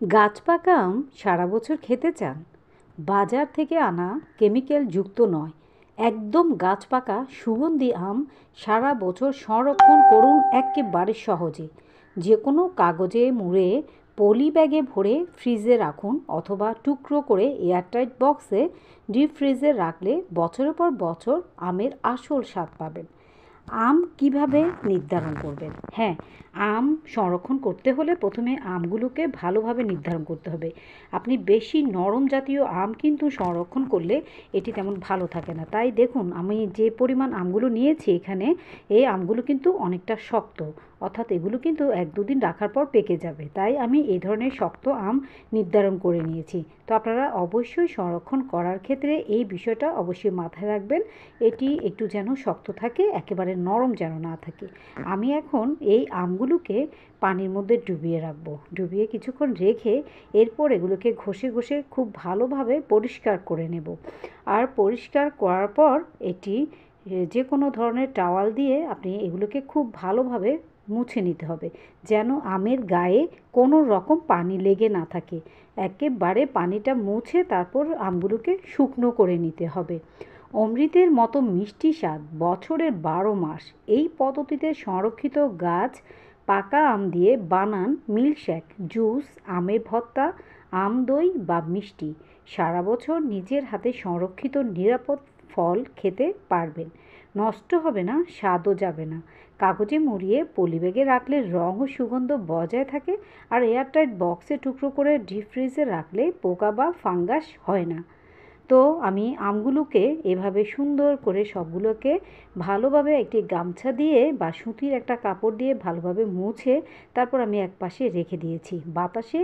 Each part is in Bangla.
গাছ পাকা আম সারা বছর খেতে চান? বাজার থেকে আনা কেমিক্যাল যুক্ত নয়, একদম গাছ পাকা সুগন্ধি আম সারা বছর সংরক্ষণ করুন একেবারে সহজে। যে কোনো কাগজে মুড়ে পলি ব্যাগে ভরে ফ্রিজে রাখুন অথবা টুকরো করে এয়ারটাইট বক্সে ডিপ ফ্রিজে রাখলে বছরের পর বছর আমের আসল স্বাদ পাবেন। আম কিভাবে নির্ধারণ করবেন? হ্যাঁ, আম সংরক্ষণ করতে হলে প্রথমে আমগুলোকে ভালোভাবে নির্ধারণ করতে হবে। আপনি বেশি নরম জাতীয় আম কিন্তু সংরক্ষণ করলে এটি তেমন ভালো থাকে না। তাই দেখুন, আমি যে পরিমাণ আমগুলো নিয়েছি এখানে, এই আমগুলো কিন্তু অনেকটা শক্ত, অর্থাৎ এগুলো কিন্তু 1-2 দিন রাখার পর পেকে যাবে। তাই আমি এই ধরনের শক্ত আম নির্ধারণ করে নিয়েছি। তো আপনারা অবশ্যই সংরক্ষণ করার ক্ষেত্রে এই বিষয়টা অবশ্যই মাথায় রাখবেন। এটি একটু যেন শক্ত থাকে, একেবারে নরম যেন না থাকে। আমি এখন এই আমগুলোকে পানির মধ্যে ডুবিয়ে রাখবো। ডুবিয়ে কিছুক্ষণ রেখে এরপর এগুলোকে ঘষে ঘষে খুব ভালোভাবে পরিষ্কার করে নেব। আর পরিষ্কার করার পর এটি যে কোনো ধরনের টাওয়াল দিয়ে আপনি এগুলোকে খুব ভালোভাবে মুছে নিতে হবে, যেন আমের গায়ে কোনো রকম পানি লেগে না থাকে। একেবারে পানিটা মুছে তারপর আমগুলোকে শুকনো করে নিতে হবে। অমৃতের মতো মিষ্টি স্বাদ বছরের 12 মাস এই পদ্ধতিতে সংরক্ষিত গাছ পাকা আম দিয়ে বানান মিল্কশেক, জুস, আমের ভর্তা, আম দই বা মিষ্টি। সারা বছর নিজের হাতে সংরক্ষিত নিরাপদ ফল খেতে পারবেন। নষ্ট হবে না, স্বাদও যাবে না। কাগজে মুড়িয়ে পলিব্যাগে রাখলে রং ও সুগন্ধ বজায় থাকে, আর এয়ারটাইট বক্সে টুকরো করে ডিপ ফ্রিজে রাখলে পোকা বা ফাঙ্গাস হয় না। তো আমি আমগুলোকে এভাবে সুন্দর করে সবগুলোকে ভালোভাবে একটি গামছা দিয়ে বা সুতির একটা কাপড় দিয়ে ভালোভাবে মুছে তারপর আমি একপাশে রেখে দিয়েছি। বাতাসে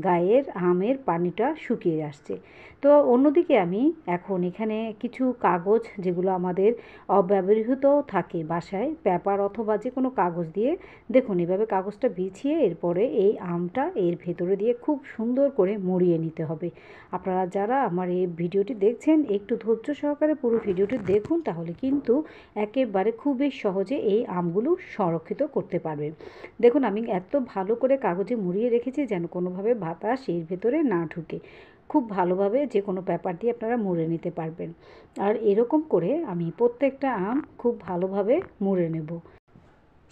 গায়ের আমের পানিটা শুকিয়ে আসছে। তো অন্যদিকে আমি এখন এখানে কিছু কাগজ, যেগুলো আমাদের অব্যবহৃত থাকে বাসায়, পেপার অথবা যে কোনো কাগজ দিয়ে, দেখুন এভাবে কাগজটা বিছিয়ে এরপরে এই আমটা এর ভেতরে দিয়ে খুব সুন্দর করে মুড়িয়ে নিতে হবে। আপনারা যারা আমার এই ভিডিওটি দেখছেন একটু ধৈর্য সহকারে পুরো ভিডিওটি দেখুন, তাহলে কিন্তু একেবারে খুবই সহজে এই আমগুলো সংরক্ষিত করতে পারবেন। দেখুন আমি এত ভালো করে কাগজে মুড়িয়ে রেখেছি যেন কোনোভাবে বাতাস এর ভেতরে না ঢুকে। খুব ভালোভাবে যে কোনো পেপার দিয়ে আপনারা মুড়ে নিতে পারবেন। আর এরকম করে আমি প্রত্যেকটা আম খুব ভালোভাবে মুড়ে নেব।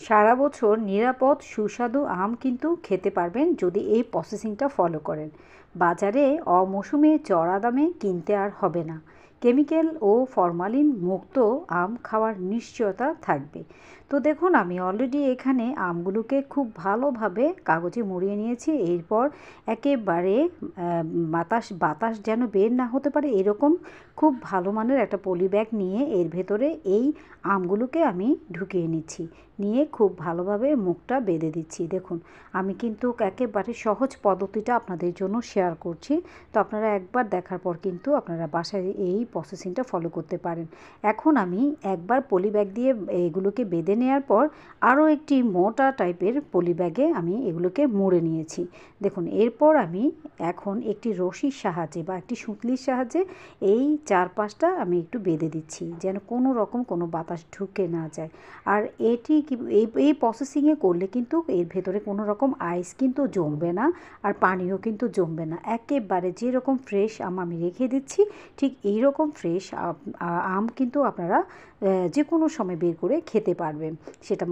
সারা বছর নিরাপদ সুস্বাদু আম কিন্তু খেতে পারবেন যদি এই প্রসেসিংটা ফলো করেন। বাজারে অমৌসুমে চড়া দামে কিনতে আর হবে না। কেমিক্যাল ও ফরমালিন মুক্ত আম খাওয়ার নিশ্চয়তা থাকবে। তো দেখুন আমি অলরেডি এখানে আমগুলোকে খুব ভালোভাবে কাগজে মুড়িয়ে নিয়েছি। এরপর একেবারে বাতাস যেন বের না হতে পারে এরকম খুব ভালো মানের একটা পলি ব্যাগ নিয়ে এর ভেতরে এই আমগুলোকে আমি ঢুকিয়ে নিচ্ছি। নিয়ে খুব ভালোভাবে মুখটা বেঁধে দিচ্ছি। দেখুন আমি কিন্তু একেবারে সহজ পদ্ধতিটা আপনাদের জন্য শেয়ার করছি। তো আপনারা একবার দেখার পর কিন্তু আপনারা বাসায় এই প্রসেসিংটা ফলো করতে পারেন। এখন আমি একবার পলি ব্যাগ দিয়ে এগুলোকে বেঁধে নেওয়ার পর আরও একটি মোটা টাইপের পলি ব্যাগে আমি এগুলোকে মুড়ে নিয়েছি। দেখুন এরপর আমি এখন একটি রশির সাহায্যে বা একটি সুতলির সাহায্যে এই চারপাশটা আমি একটু বেঁধে দিচ্ছি, যেন কোনো রকম কোনো বাতাস ঢুকে না যায়। আর এটি এই প্রসেসিংয়ে করলে কিন্তু এর ভেতরে কোনো রকম আইস কিন্তু জমবে না, আর পানিও কিন্তু জমবে না। একেবারে যেরকম ফ্রেশ আম আমি রেখে দিচ্ছি ঠিক এই রকম ফ্রেশ আম কিন্তু আপনারা যে কোনো সময় বের করে খেতে পারবেন। সেটা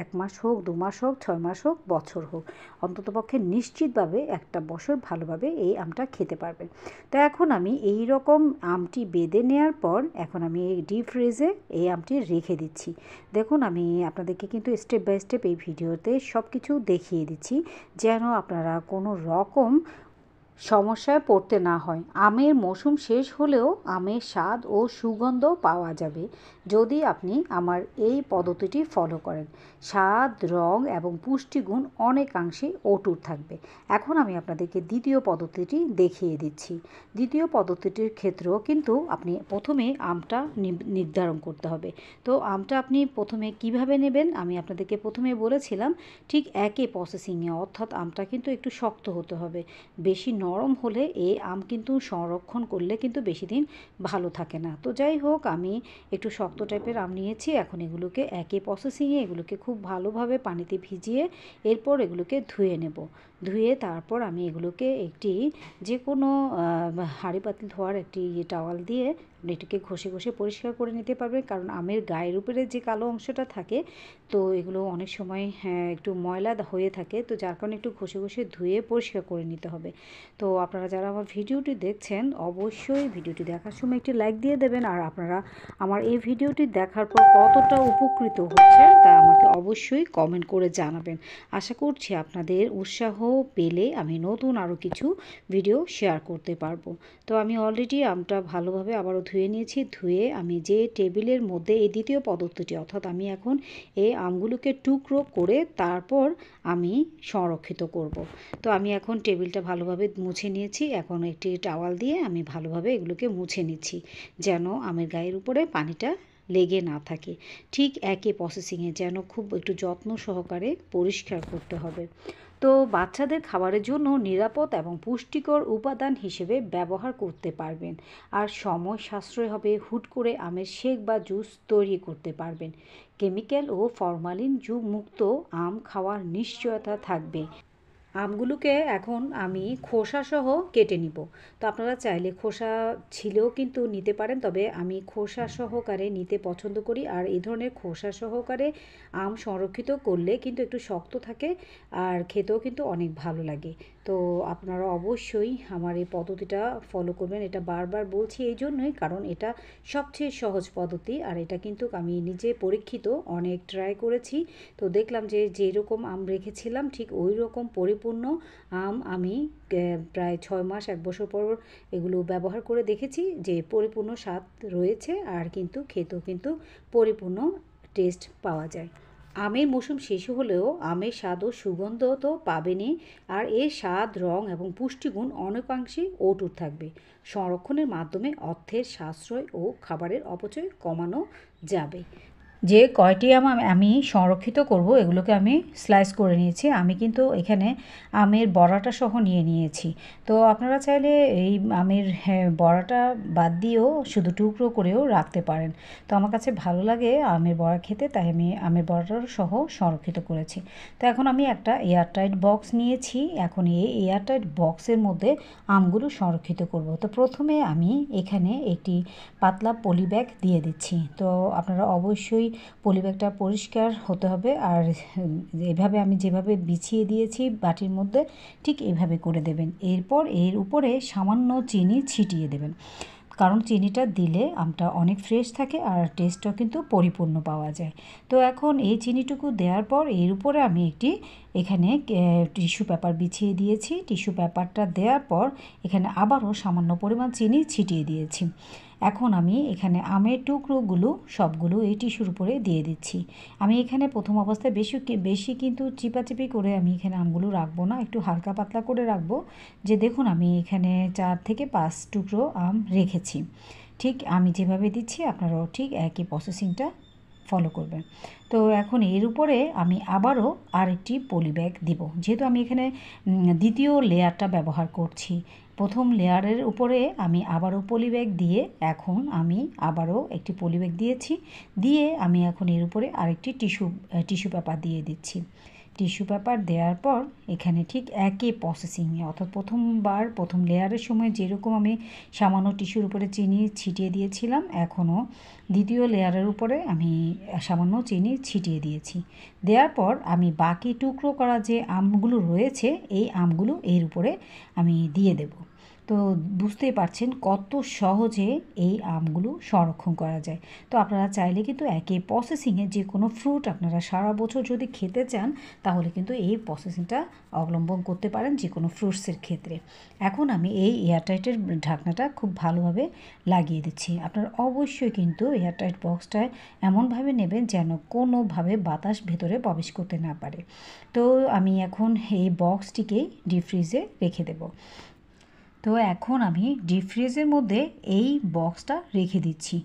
1 মাস হোক, 2 মাস হোক, 6 মাস হোক, বছর হোক, অন্ততপক্ষে নিশ্চিতভাবে একটা বছর ভালোভাবে এই আমটা খেতে পারবেন। তো এখন আমি এই রকম আমটি বেঁধে নেওয়ার পর এখন আমি এই ডিপ ফ্রিজে এই আমটি রেখে দিচ্ছি। দেখুন আমি আপনাদেরকে কিন্তু স্টেপ বাই স্টেপ এই ভিডিওতে সব কিছু দেখিয়ে দিচ্ছি, যেন আপনারা কোনো রকম সমস্যায় পড়তে না হয়। আমের মৌসুম শেষ হলেও আমের স্বাদ ও সুগন্ধ পাওয়া যাবে যদি আপনি আমার এই পদ্ধতিটি ফলো করেন। স্বাদ, রং এবং পুষ্টিগুণ অনেকাংশে অটুট থাকবে। এখন আমি আপনাদেরকে দ্বিতীয় পদ্ধতিটি দেখিয়ে দিচ্ছি। দ্বিতীয় পদ্ধতিটির ক্ষেত্রেও কিন্তু আপনি প্রথমে আমটা নির্ধারণ করতে হবে। তো আমটা আপনি প্রথমে কিভাবে নেবেন আমি আপনাদেরকে প্রথমে বলেছিলাম, ঠিক একই প্রসেসিংয়ে, অর্থাৎ আমটা কিন্তু একটু শক্ত হতে হবে, বেশি নরম হলে এই আম কিন্তু সংরক্ষণ করলে কিন্তু বেশি দিন ভালো থাকে না। তো যাই হোক, আমি একটু শক্ত টাইপের আম নিয়েছি। এখন এগুলোকে একই প্রসেসিংয়ে এগুলোকে খুব ভালোভাবে পানিতে ভিজিয়ে এরপর এগুলোকে ধুয়ে নেব। ধুয়ে তারপর আমি এগুলোকে একটি যে কোনো হাঁড়ি পাতিল ধোয়ার একটি টাওয়াল দিয়ে আপনি এটাকে ঘষে ঘষে পরিষ্কার করে নিতে পারবেন, কারণ আমের গায়ের উপরে যে কালো অংশটা থাকে তো এগুলো অনেক সময় একটু ময়লা হয়ে থাকে, তো যার কারণে একটু ঘষে ঘষে ধুয়ে পরিষ্কার করে নিতে হবে। তো আপনারা যারা আমার ভিডিওটি দেখছেন অবশ্যই ভিডিওটি দেখার সময় একটি লাইক দিয়ে দেবেন, আর আপনারা আমার এই ভিডিওটি দেখার পর কতটা উপকৃত হচ্ছেন তা আমাকে অবশ্যই কমেন্ট করে জানাবেন। আশা করছি আপনাদের উৎসাহ পেলে আমি নতুন আরও কিছু ভিডিও শেয়ার করতে পারবো। তো আমি অলরেডি আমটা ভালোভাবে আবারও ধুয়ে নিয়েছি। ধুয়ে আমি যে টেবিলের মধ্যে এই দ্বিতীয় পদ্ধতিটি, অর্থাৎ আমি এখন এই আমগুলোকে টুকরো করে তারপর আমি সংরক্ষিত করব। তো আমি এখন টেবিলটা ভালোভাবে মুছে নিয়েছি। এখন একটি টাওয়াল দিয়ে আমি ভালোভাবে এগুলোকে মুছে নিচ্ছি, যেন আমের গায়ের উপরে পানিটা লেগে না থাকে। ঠিক একই প্রসেসিংয়ে যেন খুব একটু যত্ন সহকারে পরিষ্কার করতে হবে। তো বাচ্চাদের খাবারের জন্য নিরাপদ এবং পুষ্টিকর উপাদান হিসেবে ব্যবহার করতে পারবেন, আর সময় সাশ্রয় হবে। হুট করে আমের শেক বা জুস তৈরি করতে পারবেন। কেমিক্যাল ও ফরমালিন মুক্ত আম খাওয়ার নিশ্চয়তা থাকবে। আমগুলোকে এখন আমি খোসাসহ কেটে নিব। তো আপনারা চাইলে খোসা ছিলেও কিন্তু নিতে পারেন, তবে আমি খোসা সহকারে নিতে পছন্দ করি। আর এই ধরনের খোসা সহকারে আম সংরক্ষিত করলে কিন্তু একটু শক্ত থাকে আর খেতেও কিন্তু অনেক ভালো লাগে। তো আপনারা অবশ্যই আমার এই পদ্ধতিটা ফলো করবেন। এটা বারবার বলছি এই জন্যই, কারণ এটা সবচেয়ে সহজ পদ্ধতি, আর এটা কিন্তু আমি নিজে পরীক্ষিত, অনেক ট্রাই করেছি। তো দেখলাম যে যেরকম আম রেখেছিলাম ঠিক ওই রকম পরিপূর্ণ আম আমি প্রায় 6 মাস 1 বছর পর এগুলো ব্যবহার করে দেখেছি যে পরিপূর্ণ স্বাদ রয়েছে, আর কিন্তু খেতেও কিন্তু পরিপূর্ণ টেস্ট পাওয়া যায়। আমের মৌসুম শেষ হলেও আমের স্বাদ ও সুগন্ধ তো পাবেনই, আর এর স্বাদ, রং এবং পুষ্টিগুণ অনেকাংশেই অটুট থাকবে। সংরক্ষণের মাধ্যমে অর্থের সাশ্রয় ও খাবারের অপচয় কমানো যাবে। যে কয়টি আম আমি সংরক্ষিত করব এগুলোকে আমি স্লাইস করে নিয়েছি। আমি কিন্তু এখানে আমের বড়াটা সহ নিয়ে নিয়েছি। তো আপনারা চাইলে এই আমের বড়াটা বাদ দিয়েও শুধু টুকরো করেও রাখতে পারেন। তো আমার কাছে ভালো লাগে আমের বড়া খেতে, তাই আমি আমের বড়াটা সহ সংরক্ষিত করেছি। তো এখন আমি একটা এয়ারটাইট বক্স নিয়েছি। এখন এই এয়ারটাইট বক্সের মধ্যে আমগুলো সংরক্ষিত করব। তো প্রথমে আমি এখানে একটি পাতলা পলি ব্যাগ দিয়ে দিচ্ছি। তো আপনারা অবশ্যই পলি ব্যাগটা পরিষ্কার হতে হবে, আর এভাবে আমি যেভাবে বিছিয়ে দিয়েছি বাটির মধ্যে ঠিক এভাবে করে দেবেন। এরপর এর উপরে সামান্য চিনি ছিটিয়ে দেবেন, কারণ চিনিটা দিলে আমটা অনেক ফ্রেশ থাকে আর টেস্টটাও কিন্তু পরিপূর্ণ পাওয়া যায়। তো এখন এই চিনিটুকু দেওয়ার পর এর উপরে আমি একটি এখানে টিস্যু পেপার বিছিয়ে দিয়েছি। টিস্যু পেপারটা দেওয়ার পর এখানে আবারও সামান্য পরিমাণ চিনি ছিটিয়ে দিয়েছি। এখন আমি এখানে আমের টুকরোগুলো সবগুলো এই টিস্যুর উপরে দিয়ে দিচ্ছি। আমি এখানে প্রথম অবস্থায় বেশি কিন্তু চিপাচিপি করে আমি এখানে আমগুলো রাখবো না, একটু হালকা পাতলা করে রাখবো। যে দেখুন আমি এখানে 4 থেকে 5 টুকরো আম রেখেছি। ঠিক আমি যেভাবে দিচ্ছি আপনারাও ঠিক একই প্রসেসিংটা ফলো করবেন। তো এখন এর উপরে আমি আবারও আরেকটি পলি ব্যাগ দিব, যেহেতু আমি এখানে দ্বিতীয় লেয়ারটা ব্যবহার করছি। প্রথম লেয়ারের উপরে আমি আবারও পলি ব্যাগ দিয়ে এখন আমি আবারও একটি পলি ব্যাগ দিয়েছি। দিয়ে আমি এখন এর উপরে আরেকটি টিস্যু পেপার দিয়ে দিচ্ছি। টিস্যু পেপার দেওয়ার পর এখানে ঠিক একই প্রসেসিংয়ে, অর্থাৎ প্রথম লেয়ারের সময় যেরকম আমি সামান্য টিস্যুর উপরে চিনি ছিটিয়ে দিয়েছিলাম, এখনও দ্বিতীয় লেয়ারের উপরে আমি সামান্য চিনি ছিটিয়ে দিয়েছি। দেওয়ার পর আমি বাকি টুকরো করা যে আমগুলো রয়েছে এই আমগুলো এর উপরে আমি দিয়ে দেব। তো বুঝতেই পারছেন কত সহজে এই আমগুলো সংরক্ষণ করা যায়। তো আপনারা চাইলে কিন্তু একই প্রসেসিংয়ে যে কোনো ফ্রুট আপনারা সারা বছর যদি খেতে চান তাহলে কিন্তু এই প্রসেসিংটা অবলম্বন করতে পারেন যে কোনো ফ্রুটসের ক্ষেত্রে। এখন আমি এই এয়ারটাইটের ঢাকনাটা খুব ভালোভাবে লাগিয়ে দিচ্ছি। আপনারা অবশ্যই কিন্তু এয়ারটাইট বক্সটায় এমনভাবে নেবেন যেন কোনোভাবে বাতাস ভেতরে প্রবেশ করতে না পারে। তো আমি এখন এই বক্সটিকেই ডিপ ফ্রিজে রেখে দেব। তো এখন আমি ডিপ ফ্রিজের মধ্যে এই বক্সটা রেখে দিচ্ছি,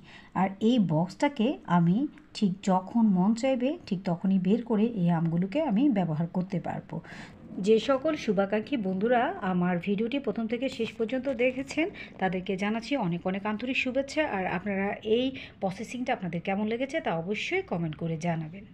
আর এই বক্সটাকে আমি ঠিক যখন মন চাইবে ঠিক তখনই বের করে এই আমগুলোকে আমি ব্যবহার করতে পারবো। যে সকল শুভাকাঙ্ক্ষী বন্ধুরা আমার ভিডিওটি প্রথম থেকে শেষ পর্যন্ত দেখেছেন তাদেরকে জানাচ্ছি অনেক অনেক আন্তরিক শুভেচ্ছা। আর আপনারা এই প্রসেসিংটা আপনাদের কেমন লেগেছে তা অবশ্যই কমেন্ট করে জানাবেন।